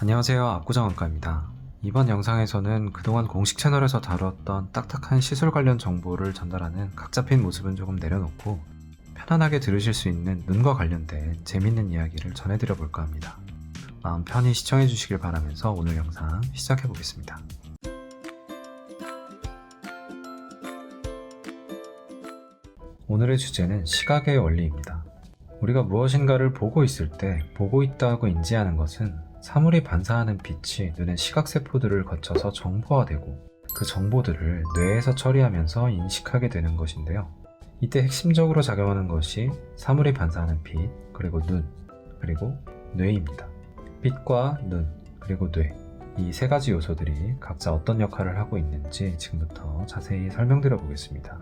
안녕하세요. 압구정원가입니다. 이번 영상에서는 그동안 공식 채널에서 다루었던 딱딱한 시술 관련 정보를 전달하는 각 잡힌 모습은 조금 내려놓고 편안하게 들으실 수 있는 눈과 관련된 재밌는 이야기를 전해드려 볼까 합니다. 마음 편히 시청해 주시길 바라면서 오늘 영상 시작해 보겠습니다. 오늘의 주제는 시각의 원리입니다. 우리가 무엇인가를 보고 있을 때 보고 있다고 인지하는 것은 사물이 반사하는 빛이 눈의 시각세포들을 거쳐서 정보화되고 그 정보들을 뇌에서 처리하면서 인식하게 되는 것인데요. 이때 핵심적으로 작용하는 것이 사물이 반사하는 빛, 그리고 눈, 그리고 뇌입니다. 빛과 눈, 그리고 뇌, 이 세 가지 요소들이 각자 어떤 역할을 하고 있는지 지금부터 자세히 설명드려 보겠습니다.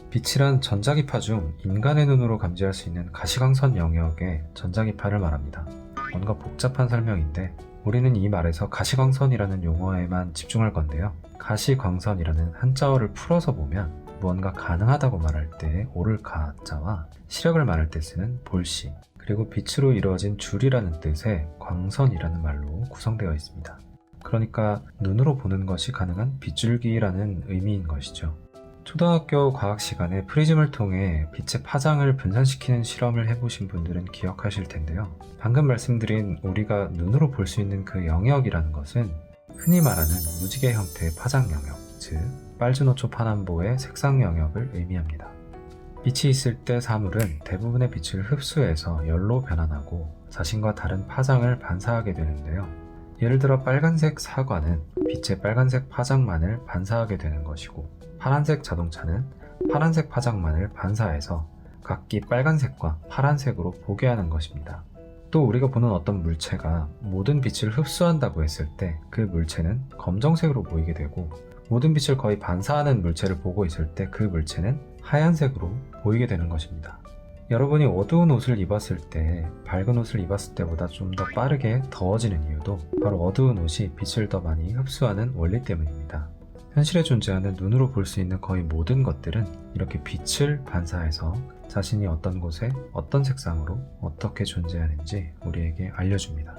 빛이란 전자기파 중 인간의 눈으로 감지할 수 있는 가시광선 영역의 전자기파를 말합니다. 뭔가 복잡한 설명인데 우리는 이 말에서 가시광선이라는 용어에만 집중할 건데요. 가시광선이라는 한자어를 풀어서 보면 무언가 가능하다고 말할 때 오를 가자와 시력을 말할 때 쓰는 볼시, 그리고 빛으로 이루어진 줄이라는 뜻의 광선이라는 말로 구성되어 있습니다. 그러니까 눈으로 보는 것이 가능한 빗줄기라는 의미인 것이죠. 초등학교 과학 시간에 프리즘을 통해 빛의 파장을 분산시키는 실험을 해보신 분들은 기억하실 텐데요. 방금 말씀드린 우리가 눈으로 볼 수 있는 그 영역이라는 것은 흔히 말하는 무지개 형태의 파장 영역, 즉 빨주노초 파남보의 색상 영역을 의미합니다. 빛이 있을 때 사물은 대부분의 빛을 흡수해서 열로 변환하고 자신과 다른 파장을 반사하게 되는데요. 예를 들어 빨간색 사과는 빛의 빨간색 파장만을 반사하게 되는 것이고, 파란색 자동차는 파란색 파장만을 반사해서 각기 빨간색과 파란색으로 보게 하는 것입니다. 또 우리가 보는 어떤 물체가 모든 빛을 흡수한다고 했을 때 그 물체는 검정색으로 보이게 되고, 모든 빛을 거의 반사하는 물체를 보고 있을 때 그 물체는 하얀색으로 보이게 되는 것입니다. 여러분이 어두운 옷을 입었을 때 밝은 옷을 입었을 때보다 좀 더 빠르게 더워지는 이유도 바로 어두운 옷이 빛을 더 많이 흡수하는 원리 때문입니다. 현실에 존재하는 눈으로 볼 수 있는 거의 모든 것들은 이렇게 빛을 반사해서 자신이 어떤 곳에 어떤 색상으로 어떻게 존재하는지 우리에게 알려줍니다.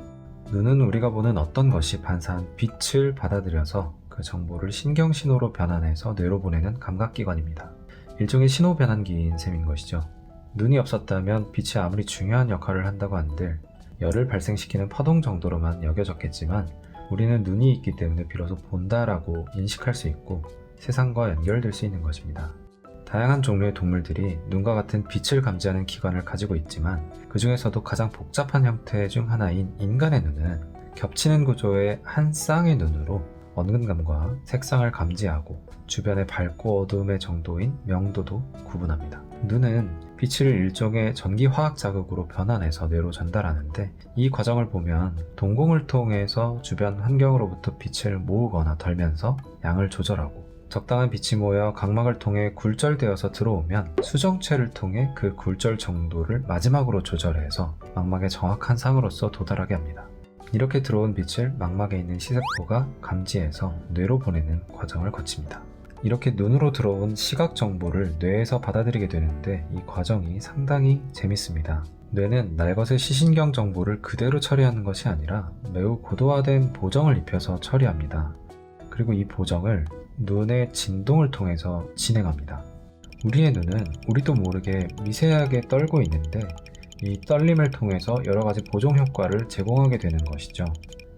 눈은 우리가 보는 어떤 것이 반사한 빛을 받아들여서 그 정보를 신경신호로 변환해서 뇌로 보내는 감각기관입니다. 일종의 신호 변환기인 셈인 것이죠. 눈이 없었다면 빛이 아무리 중요한 역할을 한다고 한들 열을 발생시키는 파동 정도로만 여겨졌겠지만 우리는 눈이 있기 때문에 비로소 본다라고 인식할 수 있고 세상과 연결될 수 있는 것입니다. 다양한 종류의 동물들이 눈과 같은 빛을 감지하는 기관을 가지고 있지만 그 중에서도 가장 복잡한 형태 중 하나인 인간의 눈은 겹치는 구조의 한 쌍의 눈으로 원근감과 색상을 감지하고 주변의 밝고 어두움의 정도인 명도도 구분합니다. 눈은 빛을 일종의 전기화학 자극으로 변환해서 뇌로 전달하는데 이 과정을 보면 동공을 통해서 주변 환경으로부터 빛을 모으거나 덜면서 양을 조절하고 적당한 빛이 모여 각막을 통해 굴절되어서 들어오면 수정체를 통해 그 굴절 정도를 마지막으로 조절해서 망막의 정확한 상으로서 도달하게 합니다. 이렇게 들어온 빛을 망막에 있는 시세포가 감지해서 뇌로 보내는 과정을 거칩니다. 이렇게 눈으로 들어온 시각 정보를 뇌에서 받아들이게 되는데 이 과정이 상당히 재밌습니다. 뇌는 날것의 시신경 정보를 그대로 처리하는 것이 아니라 매우 고도화된 보정을 입혀서 처리합니다. 그리고 이 보정을 눈의 진동을 통해서 진행합니다. 우리의 눈은 우리도 모르게 미세하게 떨고 있는데 이 떨림을 통해서 여러가지 보정 효과를 제공하게 되는 것이죠.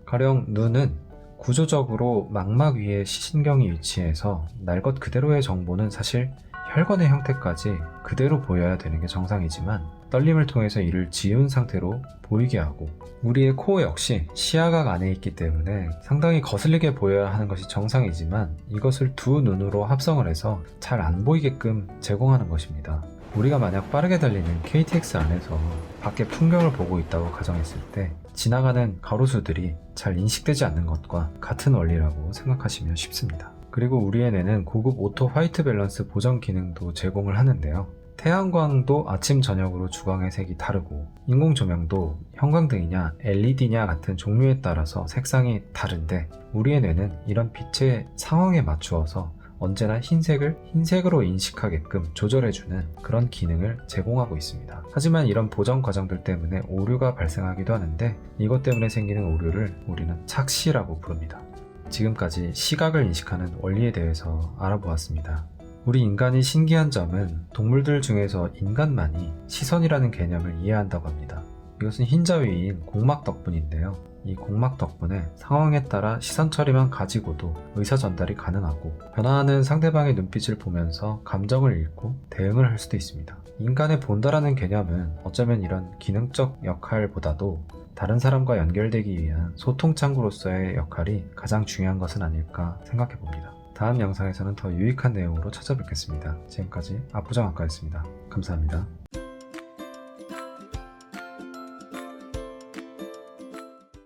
가령 눈은 구조적으로 망막 위에 시신경이 위치해서 날 것 그대로의 정보는 사실 혈관의 형태까지 그대로 보여야 되는 게 정상이지만 떨림을 통해서 이를 지운 상태로 보이게 하고, 우리의 코 역시 시야각 안에 있기 때문에 상당히 거슬리게 보여야 하는 것이 정상이지만 이것을 두 눈으로 합성을 해서 잘 안 보이게끔 제공하는 것입니다. 우리가 만약 빠르게 달리는 KTX 안에서 밖의 풍경을 보고 있다고 가정했을 때 지나가는 가로수들이 잘 인식되지 않는 것과 같은 원리라고 생각하시면 쉽습니다. 그리고 우리의 뇌는 고급 오토 화이트 밸런스 보정 기능도 제공을 하는데요. 태양광도 아침 저녁으로 주광의 색이 다르고 인공 조명도 형광등이냐 LED냐 같은 종류에 따라서 색상이 다른데 우리의 뇌는 이런 빛의 상황에 맞추어서 언제나 흰색을 흰색으로 인식하게끔 조절해주는 그런 기능을 제공하고 있습니다. 하지만 이런 보정 과정들 때문에 오류가 발생하기도 하는데 이것 때문에 생기는 오류를 우리는 착시라고 부릅니다. 지금까지 시각을 인식하는 원리에 대해서 알아보았습니다. 우리 인간이 신기한 점은 동물들 중에서 인간만이 시선이라는 개념을 이해한다고 합니다. 이것은 흰자 위인 공막 덕분인데요. 이 공막 덕분에 상황에 따라 시선 처리만 가지고도 의사 전달이 가능하고 변화하는 상대방의 눈빛을 보면서 감정을 읽고 대응을 할 수도 있습니다. 인간의 본다라는 개념은 어쩌면 이런 기능적 역할보다도 다른 사람과 연결되기 위한 소통 창구로서의 역할이 가장 중요한 것은 아닐까 생각해 봅니다. 다음 영상에서는 더 유익한 내용으로 찾아뵙겠습니다. 지금까지 압구정학과였습니다. 감사합니다.